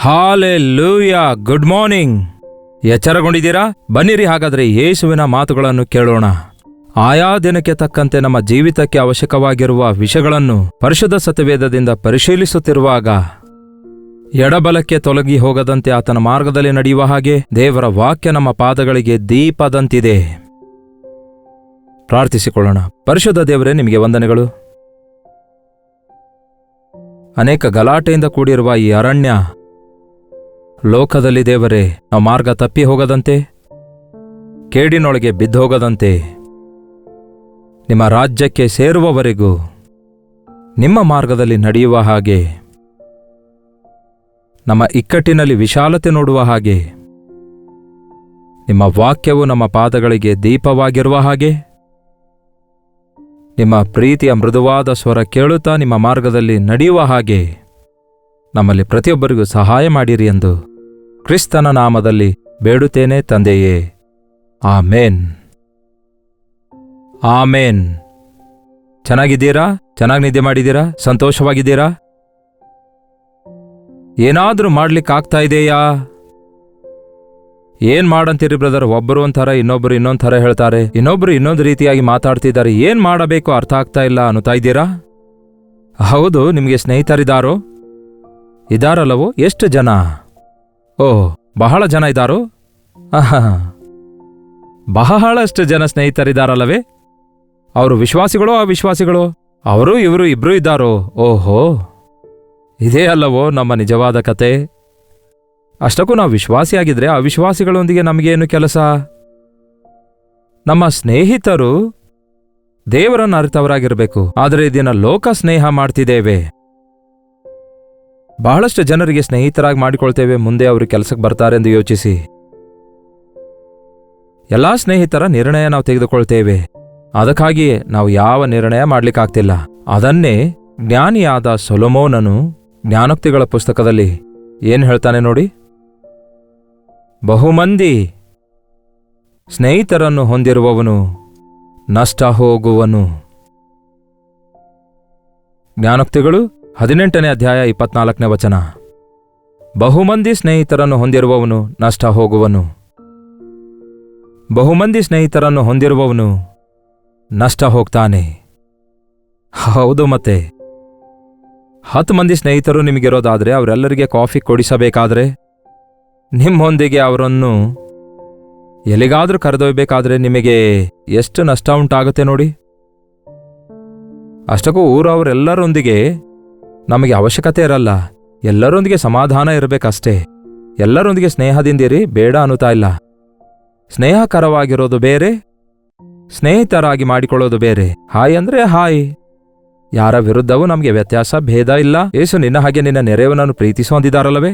Hallelujah. Good morning. ಎಚ್ಚರಗೊಂಡಿದ್ದೀರಾ? ಬನ್ನಿರಿ ಹಾಗಾದರೆ ಯೇಸುವಿನ ಮಾತುಗಳನ್ನು ಕೇಳೋಣ. ಆಯಾ ದಿನಕ್ಕೆ ತಕ್ಕಂತೆ ನಮ್ಮ ಜೀವಿತಕ್ಕೆ ಅವಶ್ಯಕವಾಗಿರುವ ವಿಷಯಗಳನ್ನು ಪರಿಶುದ್ಧ ಸತ್ಯವೇದದಿಂದ ಪರಿಶೀಲಿಸುತ್ತಿರುವಾಗ ಎಡಬಲಕ್ಕೆ ತೊಲಗಿ ಹೋಗದಂತೆ ಆತನ ಮಾರ್ಗದಲ್ಲಿ ನಡೆಯುವ ಹಾಗೆ ದೇವರ ವಾಕ್ಯ ನಮ್ಮ ಪಾದಗಳಿಗೆ ದೀಪದಂತಿದೆ. ಪ್ರಾರ್ಥಿಸಿಕೊಳ್ಳೋಣ. ಪರಿಶುದ್ಧ ದೇವರೇ, ನಿಮಗೆ ವಂದನೆಗಳು. ಅನೇಕ ಗಲಾಟೆಯಿಂದ ಕೂಡಿರುವ ಈ ಅರಣ್ಯ ಲೋಕದಲ್ಲಿ ದೇವರೇ, ನಾವು ಮಾರ್ಗ ತಪ್ಪಿ ಹೋಗದಂತೆ, ಕೇಡಿನೊಳಗೆ ಬಿದ್ದೋಗದಂತೆ, ನಿಮ್ಮ ರಾಜ್ಯಕ್ಕೆ ಸೇರುವವರೆಗೂ ನಿಮ್ಮ ಮಾರ್ಗದಲ್ಲಿ ನಡೆಯುವ ಹಾಗೆ, ನಮ್ಮ ಇಕ್ಕಟ್ಟಿನಲ್ಲಿ ವಿಶಾಲತೆ ನೋಡುವ ಹಾಗೆ, ನಿಮ್ಮ ವಾಕ್ಯವು ನಮ್ಮ ಪಾದಗಳಿಗೆ ದೀಪವಾಗಿರುವ ಹಾಗೆ, ನಿಮ್ಮ ಪ್ರೀತಿಯ ಮೃದುವಾದ ಸ್ವರ ಕೇಳುತ್ತಾ ನಿಮ್ಮ ಮಾರ್ಗದಲ್ಲಿ ನಡೆಯುವ ಹಾಗೆ ನಮ್ಮಲ್ಲಿ ಪ್ರತಿಯೊಬ್ಬರಿಗೂ ಸಹಾಯ ಮಾಡಿರಿ ಎಂದು ಕ್ರಿಸ್ತನ ನಾಮದಲ್ಲಿ ಬೇಡುತ್ತೇನೆ ತಂದೆಯೇ. ಆಮೇನ್. ಆಮೇನ್. ಚೆನ್ನಾಗಿದ್ದೀರಾ? ಚೆನ್ನಾಗಿ ನಿದ್ದೆ ಮಾಡಿದ್ದೀರಾ? ಸಂತೋಷವಾಗಿದ್ದೀರಾ? ಏನಾದರೂ ಮಾಡ್ಲಿಕ್ಕಾಗ್ತಾ ಇದೆಯಾ? ಏನ್ ಮಾಡಂತೀರಿ ಬ್ರದರ್? ಒಬ್ಬರು ಒಂಥರ, ಇನ್ನೊಬ್ರು ಇನ್ನೊಂದು ಥರ ಹೇಳ್ತಾರೆ, ಇನ್ನೊಬ್ರು ಇನ್ನೊಂದು ರೀತಿಯಾಗಿ ಮಾತಾಡ್ತಿದ್ದಾರೆ. ಏನ್ ಮಾಡಬೇಕು ಅರ್ಥ ಆಗ್ತಾ ಇಲ್ಲ ಅನ್ನುತ್ತಾ ಇದ್ದೀರಾ? ಹೌದು, ನಿಮಗೆ ಸ್ನೇಹಿತರಿದ್ದಾರೋ? ಇದಾರಲ್ಲವೋ? ಎಷ್ಟು ಜನ? ಓಹ್, ಬಹಳ ಜನ ಇದ್ದಾರೋ? ಬಹಳಷ್ಟು ಜನ ಸ್ನೇಹಿತರಿದ್ದಾರಲ್ಲವೇ? ಅವರು ವಿಶ್ವಾಸಿಗಳೋ ಅವಿಶ್ವಾಸಿಗಳೋ? ಅವರು ಇವರು ಇಬ್ರು ಇದ್ದಾರೋ? ಓಹೋ, ಇದೇ ಅಲ್ಲವೋ ನಮ್ಮ ನಿಜವಾದ ಕತೆ. ಅಷ್ಟಕ್ಕೂ ನಾವು ವಿಶ್ವಾಸಿಯಾಗಿದ್ರೆ ಅವಿಶ್ವಾಸಿಗಳೊಂದಿಗೆ ನಮಗೇನು ಕೆಲಸ? ನಮ್ಮ ಸ್ನೇಹಿತರು ದೇವರನ್ನು ಅರಿತವರಾಗಿರಬೇಕು. ಆದರೆ ಇದನ್ನ ಲೋಕ ಸ್ನೇಹ ಮಾಡ್ತಿದ್ದೇವೆ. ಬಹಳಷ್ಟು ಜನರಿಗೆ ಸ್ನೇಹಿತರಾಗಿ ಮಾಡಿಕೊಳ್ತೇವೆ, ಮುಂದೆ ಅವರು ಕೆಲಸಕ್ಕೆ ಬರ್ತಾರೆಂದು ಯೋಚಿಸಿ. ಎಲ್ಲಾ ಸ್ನೇಹಿತರ ನಿರ್ಣಯ ನಾವು ತೆಗೆದುಕೊಳ್ತೇವೆ. ಅದಕ್ಕಾಗಿಯೇ ನಾವು ಯಾವ ನಿರ್ಣಯ ಮಾಡ್ಲಿಕ್ಕಾಗ್ತಿಲ್ಲ. ಅದನ್ನೇ ಜ್ಞಾನಿಯಾದ ಸೊಲೊಮೋನನು ಜ್ಞಾನೋಕ್ತಿಗಳ ಪುಸ್ತಕದಲ್ಲಿ ಏನ್ ಹೇಳ್ತಾನೆ ನೋಡಿ. ಬಹುಮಂದಿ ಸ್ನೇಹಿತರನ್ನು ಹೊಂದಿರುವವನು ನಷ್ಟ ಹೋಗುವನು. ಜ್ಞಾನೋಕ್ತಿಗಳು 18ನೇ ಅಧ್ಯಾಯ 24ನೇ ವಚನ. ಬಹುಮಂದಿ ಸ್ನೇಹಿತರನ್ನು ಹೊಂದಿರುವವನು ನಷ್ಟ ಹೋಗುವನು. ಬಹುಮಂದಿ ಸ್ನೇಹಿತರನ್ನು ಹೊಂದಿರುವವನು ನಷ್ಟ ಹೋಗ್ತಾನೆ. ಹೌದು, ಮತ್ತೆ 10 ಮಂದಿ ಸ್ನೇಹಿತರು ನಿಮಗಿರೋದಾದ್ರೆ ಅವರೆಲ್ಲರಿಗೆ ಕಾಫಿ ಕೊಡಿಸಬೇಕಾದ್ರೆ, ನಿಮ್ಮೊಂದಿಗೆ ಅವರನ್ನು ಎಲ್ಲಿಗಾದ್ರೂ ಕರೆದೊಯ್ಬೇಕಾದ್ರೆ ನಿಮಗೆ ಎಷ್ಟು ನಷ್ಟ ಉಂಟಾಗುತ್ತೆ ನೋಡಿ. ಅಷ್ಟಕ್ಕೂ ಊರವರೆಲ್ಲರೊಂದಿಗೆ ನಮಗೆ ಅವಶ್ಯಕತೆ ಇರಲ್ಲ. ಎಲ್ಲರೊಂದಿಗೆ ಸಮಾಧಾನ ಇರಬೇಕಷ್ಟೇ. ಎಲ್ಲರೊಂದಿಗೆ ಸ್ನೇಹದಿಂದಿರಿ, ಬೇಡ ಅನ್ನುತ್ತಾ ಇಲ್ಲ. ಸ್ನೇಹಕರವಾಗಿರೋದು ಬೇರೆ, ಸ್ನೇಹಿತರಾಗಿ ಮಾಡಿಕೊಳ್ಳೋದು ಬೇರೆ. ಹಾಯ್ ಅಂದ್ರೆ ಹಾಯ್. ಯಾರ ವಿರುದ್ಧವೂ ನಮಗೆ ವ್ಯತ್ಯಾಸ, ಭೇದ ಇಲ್ಲ. ಯೇಸು ನಿನ್ನ ಹಾಗೆ ನಿನ್ನ ನೆರೆಯವನನ್ನು ಪ್ರೀತಿಸು ಅಂದಿದ್ದಾರಲ್ಲವೇ?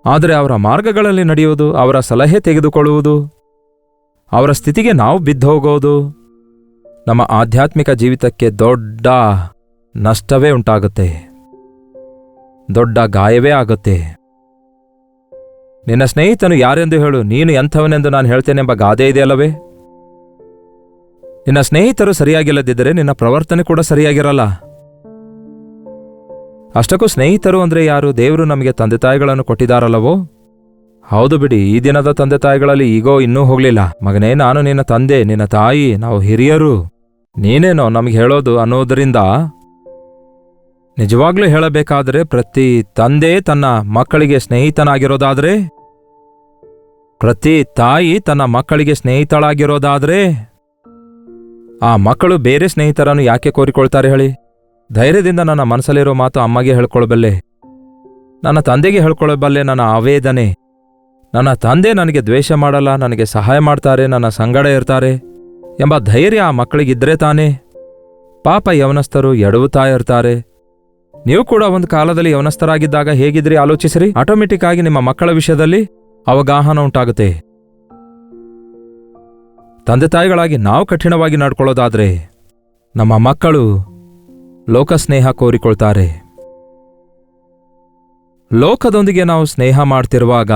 ಆದರೆ ಅವರ ಮಾರ್ಗಗಳಲ್ಲಿ ನಡೆಯುವುದು, ಅವರ ಸಲಹೆ ತೆಗೆದುಕೊಳ್ಳುವುದು, ಅವರ ಸ್ಥಿತಿಗೆ ನಾವು ಬಿದ್ದೋಗೋದು ನಮ್ಮ ಆಧ್ಯಾತ್ಮಿಕ ಜೀವಿತಕ್ಕೆ ದೊಡ್ಡ ನಷ್ಟವೇ ಉಂಟಾಗುತ್ತೆ, ದೊಡ್ಡ ಗಾಯವೇ ಆಗುತ್ತೆ. ನಿನ್ನ ಸ್ನೇಹಿತನು ಯಾರೆಂದು ಹೇಳು, ನೀನು ಎಂಥವನೆಂದು ನಾನು ಹೇಳ್ತೇನೆಂಬ ಗಾದೆ ಇದೆಯಲ್ಲವೇ? ನಿನ್ನ ಸ್ನೇಹಿತರು ಸರಿಯಾಗಿಲ್ಲದಿದ್ದರೆ ನಿನ್ನ ಪ್ರವರ್ತನೆ ಕೂಡ ಸರಿಯಾಗಿರಲ್ಲ. ಅಷ್ಟಕ್ಕೂ ಸ್ನೇಹಿತರು ಅಂದ್ರೆ ಯಾರು? ದೇವರು ನಮಗೆ ತಂದೆ ತಾಯಿಗಳನ್ನು ಕೊಟ್ಟಿದ್ದಾರಲ್ಲವೋ? ಹೌದು ಬಿಡಿ, ಈ ದಿನದ ತಂದೆ ತಾಯಿಗಳಲ್ಲಿ ಈಗೋ ಇನ್ನೂ ಹೋಗ್ಲಿಲ್ಲ. ಮಗನೇ, ನಾನು ನಿನ್ನ ತಂದೆ, ನಿನ್ನ ತಾಯಿ, ನಾವು ಹಿರಿಯರು, ನೀನೇನೋ ನಮಗೆ ಹೇಳೋದು ಅನ್ನೋದರಿಂದ ನಿಜವಾಗ್ಲೂ ಹೇಳಬೇಕಾದ್ರೆ, ಪ್ರತಿ ತಂದೆ ತನ್ನ ಮಕ್ಕಳಿಗೆ ಸ್ನೇಹಿತನಾಗಿರೋದಾದ್ರೆ, ಪ್ರತಿ ತಾಯಿ ತನ್ನ ಮಕ್ಕಳಿಗೆ ಸ್ನೇಹಿತಳಾಗಿರೋದಾದ್ರೆ, ಆ ಮಕ್ಕಳು ಬೇರೆ ಸ್ನೇಹಿತರನ್ನು ಯಾಕೆ ಕೋರಿಕೊಳ್ತಾರೆ ಹೇಳಿ? ಧೈರ್ಯದಿಂದ ನನ್ನ ಮನಸ್ಸಲ್ಲಿರೋ ಮಾತು ಅಮ್ಮಗೆ ಹೇಳ್ಕೊಳ್ಬಲ್ಲೆ, ನನ್ನ ತಂದೆಗೆ ಹೇಳ್ಕೊಳ್ಬಲ್ಲೆ ನನ್ನ ಆವೇದನೆ. ನನ್ನ ತಂದೆ ನನಗೆ ದ್ವೇಷ ಮಾಡಲ್ಲ, ನನಗೆ ಸಹಾಯ ಮಾಡ್ತಾರೆ, ನನ್ನ ಸಂಗಡ ಇರ್ತಾರೆ ಎಂಬ ಧೈರ್ಯ ಆ ಮಕ್ಕಳಿಗಿದ್ರೆ ತಾನೇ. ಪಾಪ ಯವನಸ್ಥರು ಎಡವುತ್ತಾ ಇರ್ತಾರೆ. ನೀವು ಕೂಡ ಒಂದು ಕಾಲದಲ್ಲಿ ಯವನಸ್ಥರಾಗಿದ್ದಾಗ ಹೇಗಿದ್ರಿ ಆಲೋಚಿಸ್ರಿ. ಆಟೋಮೆಟಿಕ್ ಆಗಿ ನಿಮ್ಮ ಮಕ್ಕಳ ವಿಷಯದಲ್ಲಿ ಅವಗಾಹನ ಉಂಟಾಗುತ್ತೆ. ತಂದೆ ತಾಯಿಗಳಾಗಿ ನಾವು ಕಠಿಣವಾಗಿ ನಡ್ಕೊಳ್ಳೋದಾದ್ರೆ ನಮ್ಮ ಮಕ್ಕಳು ಲೋಕಸ್ನೇಹ ಕೋರಿಕೊಳ್ತಾರೆ. ಲೋಕದೊಂದಿಗೆ ನಾವು ಸ್ನೇಹ ಮಾಡ್ತಿರುವಾಗ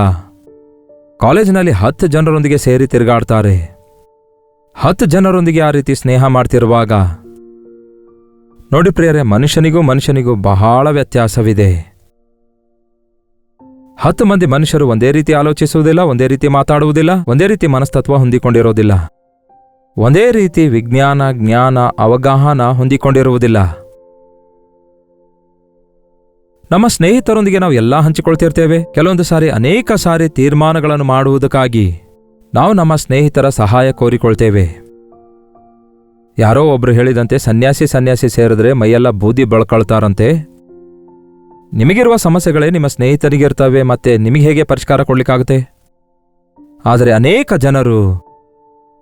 ಕಾಲೇಜಿನಲ್ಲಿ 10 ಜನರೊಂದಿಗೆ ಸೇರಿ ತಿರುಗಾಡ್ತಾರೆ. 10 ಜನರೊಂದಿಗೆ ಆ ರೀತಿ ಸ್ನೇಹ ಮಾಡ್ತಿರುವಾಗ ನೋಡಿ ಪ್ರಿಯರೇ, ಮನುಷ್ಯನಿಗೂ ಬಹಳ ವ್ಯತ್ಯಾಸವಿದೆ. 10 ಮಂದಿ ಮನುಷ್ಯರು ಒಂದೇ ರೀತಿ ಆಲೋಚಿಸುವುದಿಲ್ಲ, ಒಂದೇ ರೀತಿ ಮಾತಾಡುವುದಿಲ್ಲ, ಒಂದೇ ರೀತಿ ಮನಸ್ತತ್ವ ಹೊಂದಿಕೊಂಡಿರೋದಿಲ್ಲ, ಒಂದೇ ರೀತಿ ವಿಜ್ಞಾನ, ಜ್ಞಾನ, ಅವಗಾಹನ ಹೊಂದಿಕೊಂಡಿರುವುದಿಲ್ಲ. ನಮ್ಮ ಸ್ನೇಹಿತರೊಂದಿಗೆ ನಾವು ಎಲ್ಲ ಹಂಚಿಕೊಳ್ತಿರ್ತೇವೆ. ಕೆಲವೊಂದು ಸಾರಿ ಅನೇಕ ಸಾರಿ ತೀರ್ಮಾನಗಳನ್ನು ಮಾಡುವುದಕ್ಕಾಗಿ ನಾವು ನಮ್ಮ ಸ್ನೇಹಿತರ ಸಹಾಯ ಕೋರಿಕೊಳ್ತೇವೆ. ಯಾರೋ ಒಬ್ರು ಹೇಳಿದಂತೆ ಸನ್ಯಾಸಿ ಸೇರಿದ್ರೆ ಮೈಯೆಲ್ಲ ಬೂದಿ ಬೆಳ್ಕೊಳ್ತಾರಂತೆ. ನಿಮಗಿರುವ ಸಮಸ್ಯೆಗಳೇ ನಿಮ್ಮ ಸ್ನೇಹಿತರಿಗಿರ್ತವೆ, ಮತ್ತೆ ನಿಮಗೆ ಹೇಗೆ ಪರಿಷ್ಕಾರ ಕೊಡ್ಲಿಕ್ಕಾಗುತ್ತೆ? ಆದರೆ ಅನೇಕ ಜನರು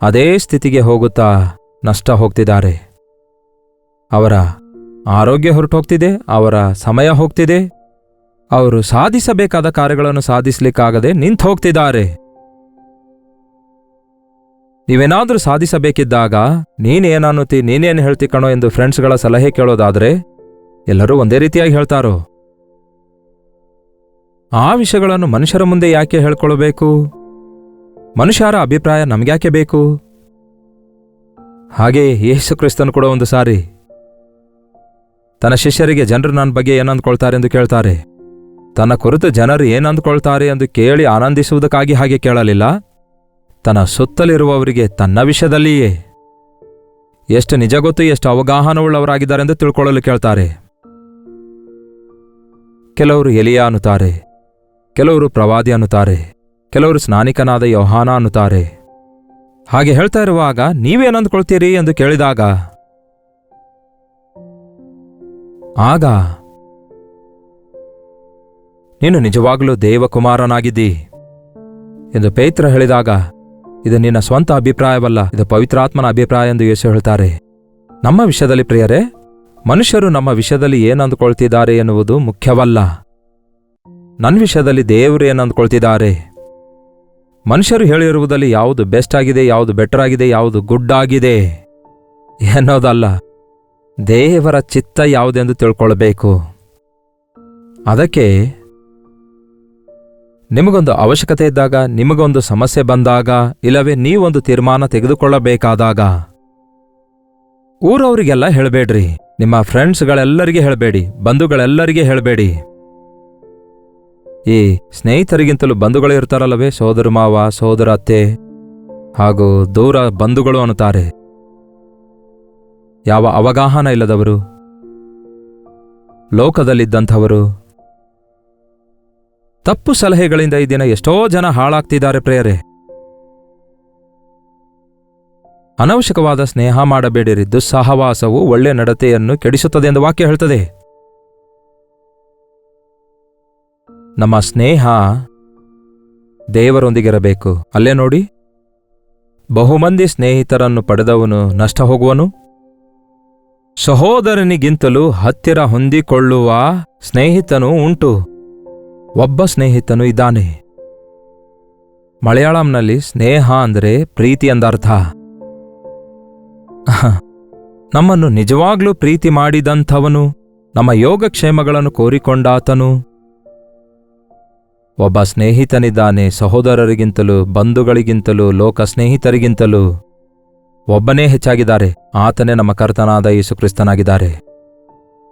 ಅದೇ ಸ್ಥಿತಿಗೆ ಹೋಗುತ್ತಾ ನಷ್ಟ ಹೋಗ್ತಿದ್ದಾರೆ. ಅವರ ಆರೋಗ್ಯ ಹೊರಟೋಗ್ತಿದೆ, ಅವರ ಸಮಯ ಹೋಗ್ತಿದೆ, ಅವರು ಸಾಧಿಸಬೇಕಾದ ಕಾರ್ಯಗಳನ್ನು ಸಾಧಿಸಲಿಕ್ಕಾಗದೆ ನಿಂತು ಹೋಗ್ತಿದ್ದಾರೆ. ನೀವೇನಾದ್ರೂ ಸಾಧಿಸಬೇಕಿದ್ದಾಗ ನೀನೇನನ್ನುತ್ತಿ, ನೀನೇನು ಹೇಳ್ತಿ ಕಣೋ ಎಂದು ಫ್ರೆಂಡ್ಸ್ಗಳ ಸಲಹೆ ಕೇಳೋದಾದ್ರೆ ಎಲ್ಲರೂ ಒಂದೇ ರೀತಿಯಾಗಿ ಹೇಳ್ತಾರೋ? ಆ ವಿಷಯಗಳನ್ನು ಮನುಷ್ಯರ ಮುಂದೆ ಯಾಕೆ ಹೇಳ್ಕೊಳ್ಬೇಕು? ಮನುಷ್ಯರ ಅಭಿಪ್ರಾಯ ನಮ್ಗ್ಯಾಕೆ ಬೇಕು? ಹಾಗೆ ಯೇಸು ಕ್ರಿಸ್ತನು ಕೂಡ ಒಂದು ಸಾರಿ ತನ್ನ ಶಿಷ್ಯರಿಗೆ ಜನರು ನನ್ನ ಬಗ್ಗೆ ಏನಂದ್ಕೊಳ್ತಾರೆ ಎಂದು ಕೇಳ್ತಾರೆ. ತನ್ನ ಕುರಿತು ಜನರು ಏನಂದ್ಕೊಳ್ತಾರೆ ಎಂದು ಕೇಳಿ ಆನಂದಿಸುವುದಕ್ಕಾಗಿ ಹಾಗೆ ಕೇಳಲಿಲ್ಲ. ತನ್ನ ಸುತ್ತಲಿರುವವರಿಗೆ ತನ್ನ ವಿಷಯದಲ್ಲಿಯೇ ಎಷ್ಟು ನಿಜ ಗೊತ್ತು, ಎಷ್ಟು ಅವಗಾಹನವುಳ್ಳವರಾಗಿದ್ದಾರೆಂದು ತಿಳ್ಕೊಳ್ಳಲು ಕೇಳ್ತಾರೆ. ಕೆಲವರು ಎಲಿಯಾ ಅನ್ನುತ್ತಾರೆ, ಕೆಲವರು ಪ್ರವಾದಿ ಅನ್ನುತ್ತಾರೆ, ಕೆಲವರು ಸ್ನಾನಿಕನಾದ ಯೋಹಾನ ಅನ್ನುತ್ತಾರೆ. ಹಾಗೆ ಹೇಳ್ತಾ ಇರುವಾಗ ನೀವೇನಂದ್ಕೊಳ್ತೀರಿ ಎಂದು ಕೇಳಿದಾಗ ಆಗ ನೀನು ನಿಜವಾಗಲೂ ದೇವಕುಮಾರನಾಗಿದ್ದಿ ಎಂದು ಪೇತ್ರ ಹೇಳಿದಾಗ ಇದು ನಿನ್ನ ಸ್ವಂತ ಅಭಿಪ್ರಾಯವಲ್ಲ, ಇದು ಪವಿತ್ರಾತ್ಮನ ಅಭಿಪ್ರಾಯ ಎಂದು ಯೇಸು ಹೇಳ್ತಾರೆ. ನಮ್ಮ ವಿಷಯದಲ್ಲಿ ಪ್ರಿಯರೇ, ಮನುಷ್ಯರು ನಮ್ಮ ವಿಷಯದಲ್ಲಿ ಏನಂದುಕೊಳ್ತಿದ್ದಾರೆ ಎನ್ನುವುದು ಮುಖ್ಯವಲ್ಲ. ನನ್ನ ವಿಷಯದಲ್ಲಿ ದೇವರು ಏನಂದುಕೊಳ್ತಿದ್ದಾರೆ, ಮನುಷ್ಯರು ಹೇಳಿರುವುದಲ್ಲಿ ಯಾವುದು ಬೆಸ್ಟ್ ಆಗಿದೆ, ಯಾವುದು ಬೆಟರ್ ಆಗಿದೆ, ಯಾವುದು ಗುಡ್ ಆಗಿದೆ ಎನ್ನೋದಲ್ಲ, ದೇವರ ಚಿತ್ತ ಯಾವುದೆಂದು ತಿಳ್ಕೊಳ್ಬೇಕು. ಅದಕ್ಕೆ ನಿಮಗೊಂದು ಅವಶ್ಯಕತೆ ಇದ್ದಾಗ, ನಿಮಗೊಂದು ಸಮಸ್ಯೆ ಬಂದಾಗ, ಇಲ್ಲವೇ ನೀವೊಂದು ತೀರ್ಮಾನ ತೆಗೆದುಕೊಳ್ಳಬೇಕಾದಾಗ ಊರವರಿಗೆಲ್ಲ ಹೇಳಬೇಡ್ರಿ, ನಿಮ್ಮ ಫ್ರೆಂಡ್ಸ್ಗಳೆಲ್ಲರಿಗೆ ಹೇಳಬೇಡಿ, ಬಂಧುಗಳೆಲ್ಲರಿಗೆ ಹೇಳಬೇಡಿ. ಈ ಸ್ನೇಹಿತರಿಗಿಂತಲೂ ಬಂಧುಗಳು ಇರ್ತಾರಲ್ಲವೇ, ಸೋದರ ಮಾವ, ಸೋದರ ಅತ್ತೆ ಹಾಗೂ ದೂರ ಬಂಧುಗಳು ಅನ್ನುತ್ತಾರೆ. ಯಾವ ಅವಗಾಹನ ಇಲ್ಲದವರು, ಲೋಕದಲ್ಲಿದ್ದಂಥವರು. ತಪ್ಪು ಸಲಹೆಗಳಿಂದ ಈ ದಿನ ಎಷ್ಟೋ ಜನ ಹಾಳಾಗ್ತಿದ್ದಾರೆ ಪ್ರೇಯರೇ. ಅನವಶ್ಯಕವಾದ ಸ್ನೇಹ ಮಾಡಬೇಡಿರಿ, ದುಸ್ಸಹವಾಸವು ಒಳ್ಳೆ ನಡತೆಯನ್ನು ಕೆಡಿಸುತ್ತದೆ ಎಂದು ವಾಕ್ಯ ಹೇಳ್ತದೆ. ನಮ್ಮ ಸ್ನೇಹ ದೇವರೊಂದಿಗಿರಬೇಕು. ಅಲ್ಲೇ ನೋಡಿ, ಬಹುಮಂದಿ ಸ್ನೇಹಿತರನ್ನು ಪಡೆದವನು ನಷ್ಟ ಹೋಗುವನು, ಸಹೋದರನಿಗಿಂತಲೂ ಹತ್ತಿರ ಹೊಂದಿಕೊಳ್ಳುವ ಸ್ನೇಹಿತನೂ ಉಂಟು, ಒಬ್ಬ ಸ್ನೇಹಿತನು ಇದ್ದಾನೆ. ಮಲಯಾಳಂನಲ್ಲಿ ಸ್ನೇಹ ಅಂದರೆ ಪ್ರೀತಿ ಎಂದರ್ಥ. ನಮ್ಮನ್ನು ನಿಜವಾಗ್ಲೂ ಪ್ರೀತಿ ಮಾಡಿದಂಥವನು, ನಮ್ಮ ಯೋಗಕ್ಷೇಮಗಳನ್ನು ಕೋರಿಕೊಂಡಾತನು ಒಬ್ಬ ಸ್ನೇಹಿತನಿದ್ದಾನೆ. ಸಹೋದರರಿಗಿಂತಲೂ, ಬಂಧುಗಳಿಗಿಂತಲೂ, ಲೋಕ ಸ್ನೇಹಿತರಿಗಿಂತಲೂ ಒಬ್ಬನೇ ಹೆಚ್ಚಾಗಿದ್ದಾರೆ. ಆತನೇ ನಮ್ಮ ಕರ್ತನಾದ ಯೇಸು ಕ್ರಿಸ್ತನಾಗಿದ್ದಾರೆ.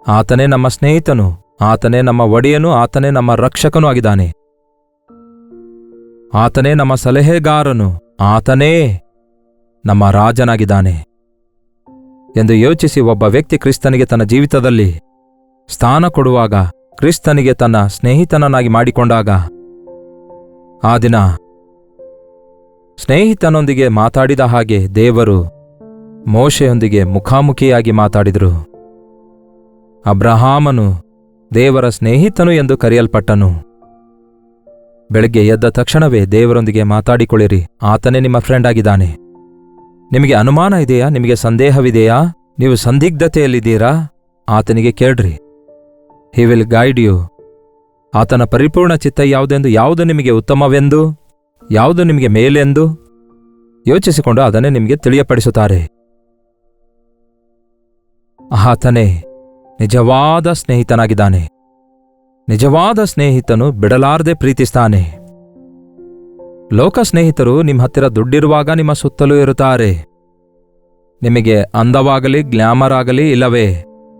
ಆತನೇ ನಮ್ಮ ಸ್ನೇಹಿತನು, ಆತನೇ ನಮ್ಮ ಒಡೆಯನು, ಆತನೇ ನಮ್ಮ ರಕ್ಷಕನೂ ಆಗಿದ್ದಾನೆ. ಆತನೇ ನಮ್ಮ ಸಲಹೆಗಾರನು, ಆತನೇ ನಮ್ಮ ರಾಜನಾಗಿದ್ದಾನೆ ಎಂದು ಯೋಚಿಸಿ ಒಬ್ಬ ವ್ಯಕ್ತಿ ಕ್ರಿಸ್ತನಿಗೆ ತನ್ನ ಜೀವಿತದಲ್ಲಿ ಸ್ಥಾನ ಕೊಡುವಾಗ, ಕ್ರಿಸ್ತನಿಗೆ ತನ್ನ ಸ್ನೇಹಿತನನ್ನಾಗಿ ಮಾಡಿಕೊಂಡಾಗ, ಆ ದಿನ ಸ್ನೇಹಿತನೊಂದಿಗೆ ಮಾತಾಡಿದ ಹಾಗೆ ದೇವರು ಮೋಶೆಯೊಂದಿಗೆ ಮುಖಾಮುಖಿಯಾಗಿ ಮಾತಾಡಿದರು. ಅಬ್ರಹಾಮನು ದೇವರ ಸ್ನೇಹಿತನು ಎಂದು ಕರೆಯಲ್ಪಟ್ಟನು. ಬೆಳಗ್ಗೆ ಎದ್ದ ತಕ್ಷಣವೇ ದೇವರೊಂದಿಗೆ ಮಾತಾಡಿಕೊಳ್ಳಿರಿ, ಆತನೇ ನಿಮ್ಮ ಫ್ರೆಂಡ್ ಆಗಿದ್ದಾನೆ. ನಿಮಗೆ ಅನುಮಾನ ಇದೆಯಾ? ನಿಮಗೆ ಸಂದೇಹವಿದೆಯಾ? ನೀವು ಸಂದಿಗ್ಧತೆಯಲ್ಲಿದ್ದೀರಾ? ಆತನಿಗೆ ಕೇಳ್ರಿ. He will guide you. ಆತನ ಪರಿಪೂರ್ಣ ಚಿತ್ತ ಯಾವುದೆಂದು, ಯಾವುದು ನಿಮಗೆ ಉತ್ತಮವೆಂದು, ಯಾವುದು ನಿಮಗೆ ಮೇಲೆಂದು ಯೋಚಿಸಿಕೊಂಡು ಅದನ್ನೇ ನಿಮಗೆ ತಿಳಿಯಪಡಿಸುತ್ತಾರೆ. ಆತನೇ ನಿಜವಾದ ಸ್ನೇಹಿತನಾಗಿದ್ದಾನೆ. ನಿಜವಾದ ಸ್ನೇಹಿತನು ಬಿಡಲಾರದೆ ಪ್ರೀತಿಸ್ತಾನೆ. ಲೋಕ ಸ್ನೇಹಿತರು ನಿಮ್ಮ ಹತ್ತಿರ ದುಡ್ಡಿರುವಾಗ ನಿಮ್ಮ ಸುತ್ತಲೂ ಇರುತ್ತಾರೆ. ನಿಮಗೆ ಅಂದವಾಗಲಿ, ಗ್ಲಾಮರ್ ಆಗಲಿ, ಇಲ್ಲವೇ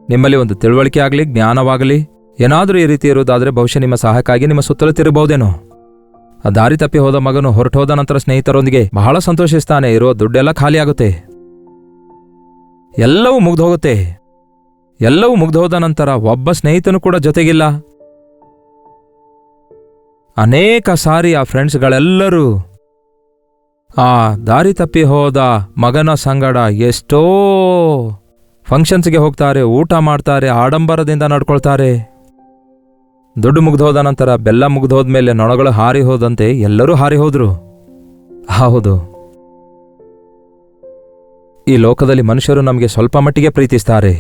ನಿಮ್ಮಲ್ಲಿ ಒಂದು ತಿಳುವಳಿಕೆ ಆಗಲಿ, ಜ್ಞಾನವಾಗಲಿ ಏನಾದರೂ ಈ ರೀತಿ ಇರುವುದಾದರೆ ಬಹುಶಃ ನಿಮ್ಮ ಸಹಾಯಕ್ಕಾಗಿ ನಿಮ್ಮ ಸುತ್ತಲೂ ತಿರುಗಬಹುದೇನೋ. ಆ ದಾರಿ ತಪ್ಪಿ ಹೋದ ಮಗನು ಹೊರಟೋದ ನಂತರ ಸ್ನೇಹಿತರೊಂದಿಗೆ ಬಹಳ ಸಂತೋಷಿಸ್ತಾನೆ. ಇರೋ ದುಡ್ಡೆಲ್ಲ ಖಾಲಿಯಾಗುತ್ತೆ, ಎಲ್ಲವೂ ಮುಗ್ದೋಗುತ್ತೆ. ಎಲ್ಲವೂ ಮುಗ್ದೋದ ನಂತರ ಒಬ್ಬ ಸ್ನೇಹಿತನು ಕೂಡ ಜೊತೆಗಿಲ್ಲ. ಅನೇಕ ಸಾರಿ ಆ ಫ್ರೆಂಡ್ಸ್ಗಳೆಲ್ಲರೂ ಆ ದಾರಿ ತಪ್ಪಿ ಹೋದ ಮಗನ ಸಂಗಡ ಎಷ್ಟೋ ಫಂಕ್ಷನ್ಸ್ಗೆ ಹೋಗ್ತಾರೆ, ಊಟ ಮಾಡ್ತಾರೆ, ಆಡಂಬರದಿಂದ ನಡ್ಕೊಳ್ತಾರೆ. ದುಡ್ಡು ಮುಗ್ದೋದ ನಂತರ ಬೆಲ್ಲ ಮುಗ್ದೋದ್ಮೇಲೆ ನೊಣಗಳು ಹಾರಿ ಹೋದಂತೆ ಎಲ್ಲರೂ ಹಾರಿ ಹೋದ್ರು. ಹೌದು, ಈ ಲೋಕದಲ್ಲಿ ಮನುಷ್ಯರು ನಮಗೆ ಸ್ವಲ್ಪ ಮಟ್ಟಿಗೆ ಪ್ರೀತಿಸ್ತಾರೆ,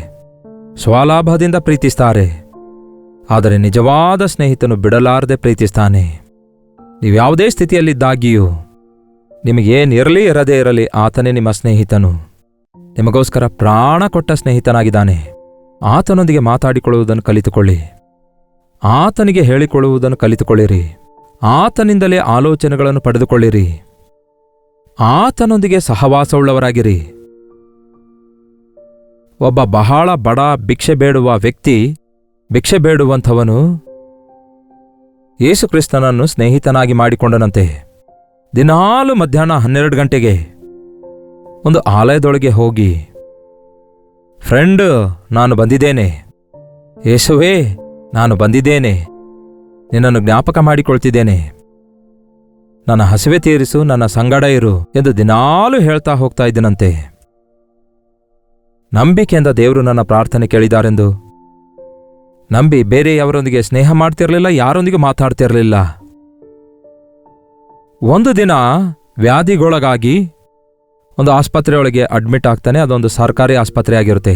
ಸ್ವಲಾಭದಿಂದ ಪ್ರೀತಿಸ್ತಾರೆ. ಆದರೆ ನಿಜವಾದ ಸ್ನೇಹಿತನು ಬಿಡಲಾರದೆ ಪ್ರೀತಿಸ್ತಾನೆ. ನೀವ್ಯಾವುದೇ ಸ್ಥಿತಿಯಲ್ಲಿದ್ದಾಗಿಯೂ ನಿಮಗೇನಿರಲಿ ಇರದೇ ಇರಲಿ, ಆತನೇ ನಿಮ್ಮ ಸ್ನೇಹಿತನು. ನಿಮಗೋಸ್ಕರ ಪ್ರಾಣ ಕೊಟ್ಟ ಸ್ನೇಹಿತನಾಗಿದ್ದಾನೆ. ಆತನೊಂದಿಗೆ ಮಾತಾಡಿಕೊಳ್ಳುವುದನ್ನು ಕಲಿತುಕೊಳ್ಳಿ, ಆತನಿಗೆ ಹೇಳಿಕೊಳ್ಳುವುದನ್ನು ಕಲಿತುಕೊಳ್ಳಿರಿ, ಆತನಿಂದಲೇ ಆಲೋಚನೆಗಳನ್ನು ಪಡೆದುಕೊಳ್ಳಿರಿ, ಆತನೊಂದಿಗೆ ಸಹವಾಸವುಳ್ಳವರಾಗಿರಿ. ಒಬ್ಬ ಬಹಳ ಬಡ ಭಿಕ್ಷೆ ಬೇಡುವ ವ್ಯಕ್ತಿ, ಭಿಕ್ಷೆ ಬೇಡುವಂಥವನು ಯೇಸುಕ್ರಿಸ್ತನನ್ನು ಸ್ನೇಹಿತನಾಗಿ ಮಾಡಿಕೊಂಡನಂತೆ. ದಿನಾಲು ಮಧ್ಯಾಹ್ನ 12 ಗಂಟೆಗೆ ಒಂದು ಆಲಯದೊಳಗೆ ಹೋಗಿ, ಫ್ರೆಂಡ್ ನಾನು ಬಂದಿದ್ದೇನೆ, ಯೇಸುವೇ ನಾನು ಬಂದಿದ್ದೇನೆ, ನಿನ್ನನ್ನು ಜ್ಞಾಪಕ ಮಾಡಿಕೊಳ್ತಿದ್ದೇನೆ, ನನ್ನ ಹಸಿವೆ ತೀರಿಸು, ನನ್ನ ಸಂಗಡ ಇರು ಎಂದು ದಿನಾಲೂ ಹೇಳ್ತಾ ಹೋಗ್ತಾ ಇದ್ದನಂತೆ. ನಂಬಿಕೆಯಿಂದ ದೇವರು ನನ್ನ ಪ್ರಾರ್ಥನೆ ಕೇಳಿದಾರೆಂದು ನಂಬಿ ಬೇರೆಯವರೊಂದಿಗೆ ಸ್ನೇಹ ಮಾಡ್ತಿರಲಿಲ್ಲ, ಯಾರೊಂದಿಗೂ ಮಾತಾಡ್ತಿರಲಿಲ್ಲ. ಒಂದು ದಿನ ವ್ಯಾಧಿಗೊಳಗಾಗಿ ಒಂದು ಆಸ್ಪತ್ರೆಯೊಳಗೆ ಅಡ್ಮಿಟ್ ಆಗ್ತಾನೆ. ಅದೊಂದು ಸರ್ಕಾರಿ ಆಸ್ಪತ್ರೆ ಆಗಿರುತ್ತೆ.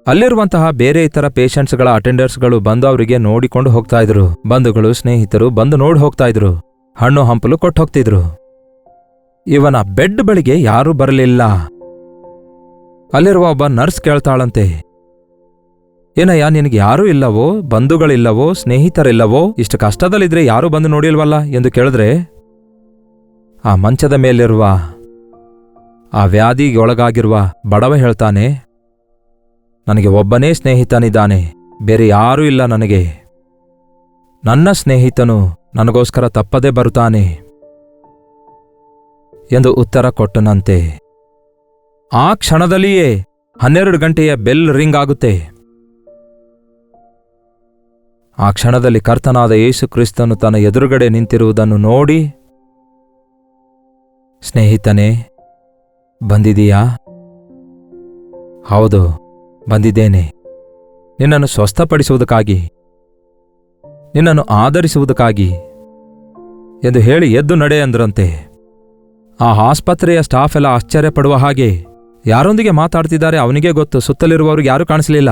ಅಲ್ಲಿರುವಂತಹ ಬೇರೆ ಇತರ ಪೇಷಂಟ್ಸ್ಗಳ ಅಟೆಂಡರ್ಸ್ಗಳು ಬಂದು ಅವರಿಗೆ ನೋಡಿಕೊಂಡು ಹೋಗ್ತಾ ಇದ್ರು. ಬಂಧುಗಳು ಸ್ನೇಹಿತರು ಬಂದು ನೋಡಿ ಹೋಗ್ತಾ ಇದ್ರು, ಹಣ್ಣು ಹಂಪಲು ಕೊಟ್ಟು ಹೋಗ್ತಿದ್ರು. ಇವನ ಬೆಡ್ ಬಳಿಗೆ ಯಾರೂ ಬರಲಿಲ್ಲ. ಅಲ್ಲಿರುವ ಒಬ್ಬ ನರ್ಸ್ ಕೇಳ್ತಾಳಂತೆ, ಏನಯ್ಯ ನಿನಗೆ ಯಾರೂ ಇಲ್ಲವೋ, ಬಂಧುಗಳಿಲ್ಲವೋ, ಸ್ನೇಹಿತರಿಲ್ಲವೋ, ಇಷ್ಟು ಕಷ್ಟದಲ್ಲಿದ್ರೆ ಯಾರೂ ಬಂದು ನೋಡಿಲ್ವಲ್ಲ ಎಂದು ಕೇಳಿದ್ರೆ, ಆ ಮಂಚದ ಮೇಲಿರುವ ಆ ವ್ಯಾಧಿಗೊಳಗಾಗಿರುವ ಬಡವ ಹೇಳ್ತಾನೆ, ನನಗೆ ಒಬ್ಬನೇ ಸ್ನೇಹಿತನಿದ್ದಾನೆ, ಬೇರೆ ಯಾರೂ ಇಲ್ಲ ನನಗೆ. ನನ್ನ ಸ್ನೇಹಿತನು ನನಗೋಸ್ಕರ ತಪ್ಪದೇ ಬರುತ್ತಾನೆ ಎಂದು ಉತ್ತರ ಕೊಟ್ಟನಂತೆ. ಆ ಕ್ಷಣದಲ್ಲಿಯೇ 12 ಗಂಟೆಯ ಬೆಲ್ ರಿಂಗ್ ಆಗುತ್ತೆ. ಆ ಕ್ಷಣದಲ್ಲಿ ಕರ್ತನಾದ ಯೇಸು ಕ್ರಿಸ್ತನು ತನ್ನ ಎದುರುಗಡೆ ನಿಂತಿರುವುದನ್ನು ನೋಡಿ, ಸ್ನೇಹಿತನೇ ಬಂದಿದೀಯಾ? ಹೌದು ಬಂದಿದ್ದೇನೆ, ನಿನ್ನನ್ನು ಸ್ವಸ್ಥಪಡಿಸುವುದಕ್ಕಾಗಿ, ನಿನ್ನನ್ನು ಆಧರಿಸುವುದಕ್ಕಾಗಿ ಎಂದು ಹೇಳಿ ಎದ್ದು ನಡೆ ಅಂದ್ರಂತೆ. ಆ ಆಸ್ಪತ್ರೆಯ ಸ್ಟಾಫ್ ಎಲ್ಲ ಆಶ್ಚರ್ಯಪಡುವ ಹಾಗೆ ಯಾರೊಂದಿಗೆ ಮಾತಾಡ್ತಿದ್ದಾರೆ ಅವನಿಗೆ ಗೊತ್ತು, ಸುತ್ತಲಿರುವವ್ರಿಗೆ ಯಾರೂ ಕಾಣಿಸಲಿಲ್ಲ.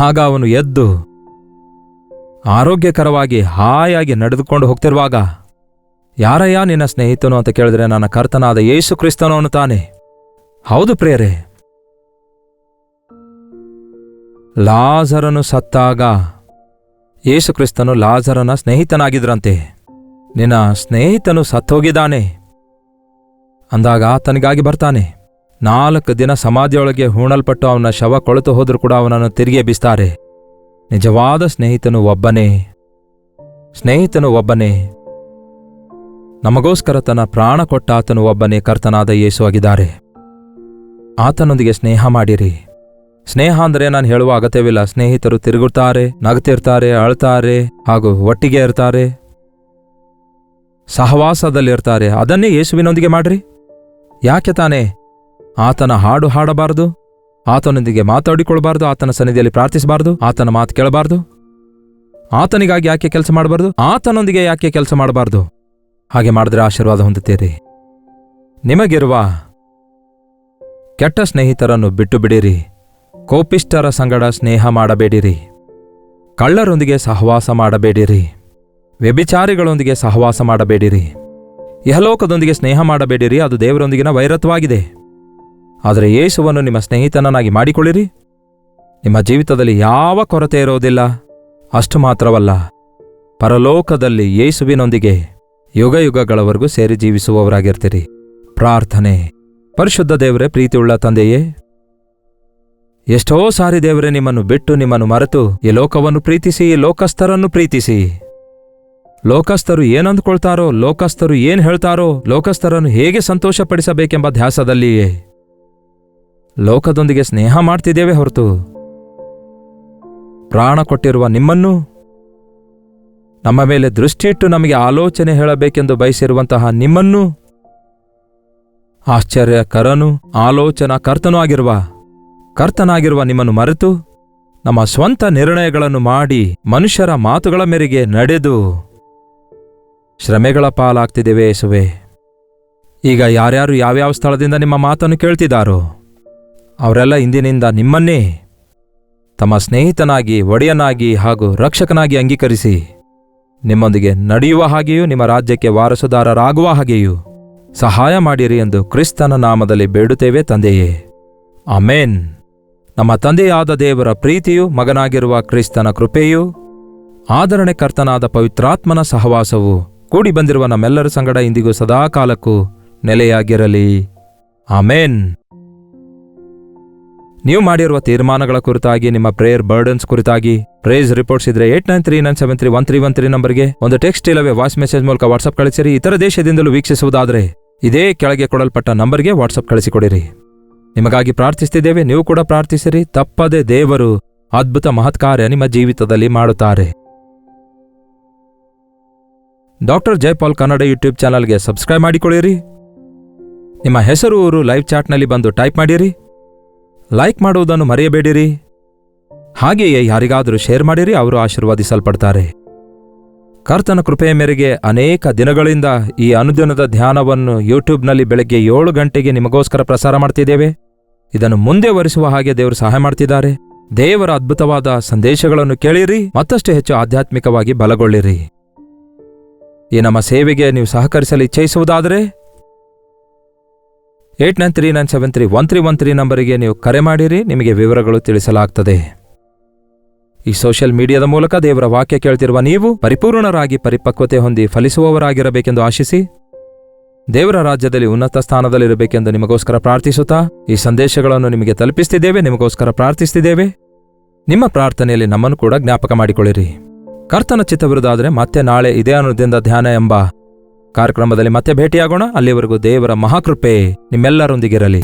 ಆಗ ಅವನು ಎದ್ದು ಆರೋಗ್ಯಕರವಾಗಿ ಹಾಯಾಗಿ ನಡೆದುಕೊಂಡು ಹೋಗ್ತಿರುವಾಗ, ಯಾರಯ್ಯ ನಿನ್ನ ಸ್ನೇಹಿತನು ಅಂತ ಕೇಳಿದ್ರೆ, ನನ್ನ ಕರ್ತನಾದ ಯೇಸು ಕ್ರಿಸ್ತನು ಅನ್ನುತ್ತಾನೆ. ಹೌದು ಪ್ರಿಯರೇ, ಲಾಜರನು ಸತ್ತಾಗ ಯೇಸು ಕ್ರಿಸ್ತನು ಲಾಜರನ ಸ್ನೇಹಿತನಾಗಿದ್ರಂತೆ. ನಿನ್ನ ಸ್ನೇಹಿತನು ಸತ್ತೋಗಿದ್ದಾನೆ ಅಂದಾಗ ಆತನಿಗಾಗಿ ಬರ್ತಾನೆ. 4 ದಿನ ಸಮಾಧಿಯೊಳಗೆ ಹೂಣಲ್ಪಟ್ಟು ಅವನ ಶವ ಕೊಳೆತು ಹೋದರೂ ಕೂಡ ಅವನನ್ನು ತಿರುಗಿ ಎಬ್ಬಿಸ್ತಾರೆ. ನಿಜವಾದ ಸ್ನೇಹಿತನು ಒಬ್ಬನೇ, ಸ್ನೇಹಿತನು ಒಬ್ಬನೇ. ನಮಗೋಸ್ಕರ ತನ್ನ ಪ್ರಾಣ ಕೊಟ್ಟ ಆತನು ಒಬ್ಬನೇ, ಕರ್ತನಾದ ಯೇಸು ಆಗಿದ್ದಾರೆ. ಆತನೊಂದಿಗೆ ಸ್ನೇಹ ಮಾಡಿರಿ. ಸ್ನೇಹ ಅಂದರೆ ನಾನು ಹೇಳುವ ಅಗತ್ಯವಿಲ್ಲ. ಸ್ನೇಹಿತರು ತಿರುಗುತ್ತಾರೆ, ನಗ್ತಿರ್ತಾರೆ, ಅಳ್ತಾರೆ ಹಾಗೂ ಒಟ್ಟಿಗೆ ಇರ್ತಾರೆ, ಸಹವಾಸದಲ್ಲಿರ್ತಾರೆ. ಅದನ್ನೇ ಯೇಸುವಿನೊಂದಿಗೆ ಮಾಡ್ರಿ. ಯಾಕೆ ತಾನೇ ಆತನ ಹಾಡು ಹಾಡಬಾರದು, ಆತನೊಂದಿಗೆ ಮಾತಾಡಿಕೊಳ್ಬಾರ್ದು, ಆತನ ಸನ್ನಿಧಿಯಲ್ಲಿ ಪ್ರಾರ್ಥಿಸಬಾರ್ದು, ಆತನ ಮಾತು ಕೇಳಬಾರ್ದು? ಆತನಿಗಾಗಿ ಯಾಕೆ ಕೆಲಸ ಮಾಡಬಾರ್ದು? ಆತನೊಂದಿಗೆ ಯಾಕೆ ಕೆಲಸ ಮಾಡಬಾರ್ದು? ಹಾಗೆ ಮಾಡಿದ್ರೆ ಆಶೀರ್ವಾದ ಹೊಂದುತ್ತೀರಿ. ನಿಮಗಿರುವ ಕೆಟ್ಟ ಸ್ನೇಹಿತರನ್ನು ಬಿಟ್ಟು ಬಿಡಿರಿ. ಕೋಪಿಷ್ಠರ ಸಂಗಡ ಸ್ನೇಹ ಮಾಡಬೇಡಿರಿ. ಕಳ್ಳರೊಂದಿಗೆ ಸಹವಾಸ ಮಾಡಬೇಡಿರಿ. ವ್ಯಭಿಚಾರಿಗಳೊಂದಿಗೆ ಸಹವಾಸ ಮಾಡಬೇಡಿರಿ. ಇಹಲೋಕದೊಂದಿಗೆ ಸ್ನೇಹ ಮಾಡಬೇಡಿರಿ, ಅದು ದೇವರೊಂದಿಗಿನ ವೈರತ್ವವಾಗಿದೆ. ಆದರೆ ಯೇಸುವನ್ನು ನಿಮ್ಮ ಸ್ನೇಹಿತನನ್ನಾಗಿ ಮಾಡಿಕೊಳ್ಳಿರಿ. ನಿಮ್ಮ ಜೀವಿತದಲ್ಲಿ ಯಾವ ಕೊರತೆ ಇರೋದಿಲ್ಲ. ಅಷ್ಟು ಮಾತ್ರವಲ್ಲ, ಪರಲೋಕದಲ್ಲಿ ಯೇಸುವಿನೊಂದಿಗೆ ಯುಗಯುಗಗಳವರೆಗೂ ಸೇರಿ ಜೀವಿಸುವವರಾಗಿರ್ತೀರಿ. ಪ್ರಾರ್ಥನೆ. ಪರಿಶುದ್ಧ ದೇವರೇ, ಪ್ರೀತಿಯುಳ್ಳ ತಂದೆಯೇ, ಎಷ್ಟೋ ಸಾರಿ ದೇವರೇ ನಿಮ್ಮನ್ನು ಬಿಟ್ಟು ನಿಮ್ಮನ್ನು ಮರೆತು ಈ ಲೋಕವನ್ನು ಪ್ರೀತಿಸಿ ಲೋಕಸ್ಥರನ್ನು ಪ್ರೀತಿಸಿ. ಲೋಕಸ್ಥರು ಏನಂದ್ಕೊಳ್ತಾರೋ, ಲೋಕಸ್ಥರು ಏನ್ ಹೇಳ್ತಾರೋ, ಲೋಕಸ್ಥರನ್ನು ಹೇಗೆ ಸಂತೋಷಪಡಿಸಬೇಕೆಂಬ ಧ್ಯಾಸದಲ್ಲಿಯೇ ಲೋಕದೊಂದಿಗೆ ಸ್ನೇಹ ಮಾಡ್ತಿದ್ದೇವೆ ಹೊರತು ಪ್ರಾಣ ಕೊಟ್ಟಿರುವ ನಿಮ್ಮನ್ನು, ನಮ್ಮ ಮೇಲೆ ದೃಷ್ಟಿಯಿಟ್ಟು ನಮಗೆ ಆಲೋಚನೆ ಹೇಳಬೇಕೆಂದು ಬಯಸಿರುವಂತಹ ನಿಮ್ಮನ್ನು, ಆಶ್ಚರ್ಯಕರನು ಆಲೋಚನಾ ಕರ್ತನಾಗಿರುವ ನಿಮ್ಮನ್ನು ಮರೆತು ನಮ್ಮ ಸ್ವಂತ ನಿರ್ಣಯಗಳನ್ನು ಮಾಡಿ ಮನುಷ್ಯರ ಮಾತುಗಳ ಮೇರೆಗೆ ನಡೆದು ಶ್ರಮೆಗಳ ಪಾಲಾಗ್ತಿದ್ದೇವೆ ಯೇಸುವೆ. ಈಗ ಯಾರ್ಯಾರು ಯಾವ್ಯಾವ ಸ್ಥಳದಿಂದ ನಿಮ್ಮ ಮಾತನ್ನು ಕೇಳ್ತಿದ್ದಾರೋ ಅವರೆಲ್ಲ ಇಂದಿನಿಂದ ನಿಮ್ಮನ್ನೇ ತಮ್ಮ ಸ್ನೇಹಿತನಾಗಿ, ಒಡೆಯನಾಗಿ ಹಾಗೂ ರಕ್ಷಕನಾಗಿ ಅಂಗೀಕರಿಸಿ ನಿಮ್ಮೊಂದಿಗೆ ನಡೆಯುವ ಹಾಗೆಯೂ ನಿಮ್ಮ ರಾಜ್ಯಕ್ಕೆ ವಾರಸುದಾರರಾಗುವ ಹಾಗೆಯೂ ಸಹಾಯ ಮಾಡಿರಿ ಎಂದು ಕ್ರಿಸ್ತನ ನಾಮದಲ್ಲಿ ಬೇಡುತ್ತೇವೆ ತಂದೆಯೇ, ಆಮೇನ್. ನಮ್ಮ ತಂದೆಯಾದ ದೇವರ ಪ್ರೀತಿಯು, ಮಗನಾಗಿರುವ ಕ್ರಿಸ್ತನ ಕೃಪೆಯೂ, ಆದರಣೆಕರ್ತನಾದ ಪವಿತ್ರಾತ್ಮನ ಸಹವಾಸವು ಕೂಡಿ ಬಂದಿರುವ ನಮ್ಮೆಲ್ಲರ ಸಂಗಡ ಇಂದಿಗೂ ಸದಾಕಾಲಕ್ಕೂ ನೆಲೆಯಾಗಿರಲಿ. ಆಮೇನ್. ನೀವು ಮಾಡಿರುವ ತೀರ್ಮಾನಗಳ ಕುರಿತಾಗಿ, ನಿಮ್ಮ ಪ್ರೇಯರ್ ಬರ್ಡನ್ಸ್ ಕುರಿತಾಗಿ ಪ್ರೇಸ್ ರಿಪೋರ್ಟ್ಸ್ ಇದ್ರೆ 8939731313 ನಂಬರ್ಗೆ ಒಂದು ಟೆಕ್ಸ್ಟ್ ಇಲ್ಲವೇ ವಾಯ್ಸ್ ಮೆಸೇಜ್ ಮೂಲಕ ವಾಟ್ಸಪ್ ಕಳಿಸಿರಿ. ಇತರ ದೇಶದಿಂದಲೂ ವೀಕ್ಷಿಸುವುದಾದರೆ ಇದೇ ಕೆಳಗೆ ಕೊಡಲ್ಪಟ್ಟ ನಂಬರ್ಗೆ ವಾಟ್ಸಪ್ ಕಳಿಸಿಕೊಡಿರಿ. ನಿಮಗಾಗಿ ಪ್ರಾರ್ಥಿಸ್ತಿದ್ದೇವೆ, ನೀವು ಕೂಡ ಪ್ರಾರ್ಥಿಸಿರಿ. ತಪ್ಪದೆ ದೇವರು ಅದ್ಭುತ ಮಹತ್ಕಾರ್ಯ ನಿಮ್ಮ ಜೀವಿತದಲ್ಲಿ ಮಾಡುತ್ತಾರೆ. ಡಾಕ್ಟರ್ ಜೈಪಾಲ್ ಕನ್ನಡ ಯೂಟ್ಯೂಬ್ ಚಾನಲ್ಗೆ ಸಬ್ಸ್ಕ್ರೈಬ್ ಮಾಡಿಕೊಳ್ಳಿರಿ. ನಿಮ್ಮ ಹೆಸರು, ಊರು ಲೈವ್ ಚಾಟ್ನಲ್ಲಿ ಬಂದು ಟೈಪ್ ಮಾಡಿರಿ. ಲೈಕ್ ಮಾಡುವುದನ್ನು ಮರೆಯಬೇಡಿರಿ. ಹಾಗೆಯೇ ಯಾರಿಗಾದರೂ ಶೇರ್ ಮಾಡಿರಿ, ಅವರು ಆಶೀರ್ವಾದಿಸಲ್ಪಡ್ತಾರೆ. ಕರ್ತನ ಕೃಪೆಯ ಮೇರೆಗೆ ಅನೇಕ ದಿನಗಳಿಂದ ಈ ಅನುದಿನದ ಧ್ಯಾನವನ್ನು ಯೂಟ್ಯೂಬ್ನಲ್ಲಿ ಬೆಳಗ್ಗೆ 7 ಗಂಟೆಗೆ ನಿಮಗೋಸ್ಕರ ಪ್ರಸಾರ ಮಾಡ್ತಿದ್ದೇವೆ. ಇದನ್ನು ಮುಂದೆ ವರಿಸುವ ಹಾಗೆ ದೇವರು ಸಹಾಯ ಮಾಡ್ತಿದ್ದಾರೆ. ದೇವರ ಅದ್ಭುತವಾದ ಸಂದೇಶಗಳನ್ನು ಕೇಳಿರಿ, ಮತ್ತಷ್ಟು ಹೆಚ್ಚು ಆಧ್ಯಾತ್ಮಿಕವಾಗಿ ಬಲಗೊಳ್ಳಿರಿ. ಈ ನಮ್ಮ ಸೇವೆಗೆ ನೀವು ಸಹಕರಿಸಲು ಇಚ್ಛಿಸುವುದಾದರೆ 8939731313 ನಂಬರಿಗೆ ನೀವು ಕರೆ ಮಾಡಿರಿ, ನಿಮಗೆ ವಿವರಗಳು ತಿಳಿಸಲಾಗ್ತದೆ. ಈ ಸೋಷಿಯಲ್ ಮೀಡಿಯಾದ ಮೂಲಕ ದೇವರ ವಾಕ್ಯ ಕೇಳ್ತಿರುವ ನೀವು ಪರಿಪೂರ್ಣರಾಗಿ ಪರಿಪಕ್ವತೆ ಹೊಂದಿ ಫಲಿಸುವವರಾಗಿರಬೇಕೆಂದು ಆಶಿಸಿ ದೇವರ ರಾಜ್ಯದಲ್ಲಿ ಉನ್ನತ ಸ್ಥಾನದಲ್ಲಿರಬೇಕೆಂದು ನಿಮಗೋಸ್ಕರ ಪ್ರಾರ್ಥಿಸುತ್ತಾ ಈ ಸಂದೇಶಗಳನ್ನು ನಿಮಗೆ ತಲುಪಿಸ್ತಿದ್ದೇವೆ, ನಿಮಗೋಸ್ಕರ ಪ್ರಾರ್ಥಿಸ್ತಿದ್ದೇವೆ. ನಿಮ್ಮ ಪ್ರಾರ್ಥನೆಯಲ್ಲಿ ನಮ್ಮನ್ನು ಕೂಡ ಜ್ಞಾಪಕ ಮಾಡಿಕೊಳ್ಳಿರಿ. ಕರ್ತನ ಚಿತ್ತವಿರುವುದಾದರೆ ಮತ್ತೆ ನಾಳೆ ಇದೇ ಅನುದಿನದ ಧ್ಯಾನ ಎಂಬ ಕಾರ್ಯಕ್ರಮದಲ್ಲಿ ಮತ್ತೆ ಭೇಟಿಯಾಗೋಣ. ಅಲ್ಲಿವರೆಗೂ ದೇವರ ಮಹಾಕೃಪೆ ನಿಮ್ಮೆಲ್ಲರೊಂದಿಗಿರಲಿ.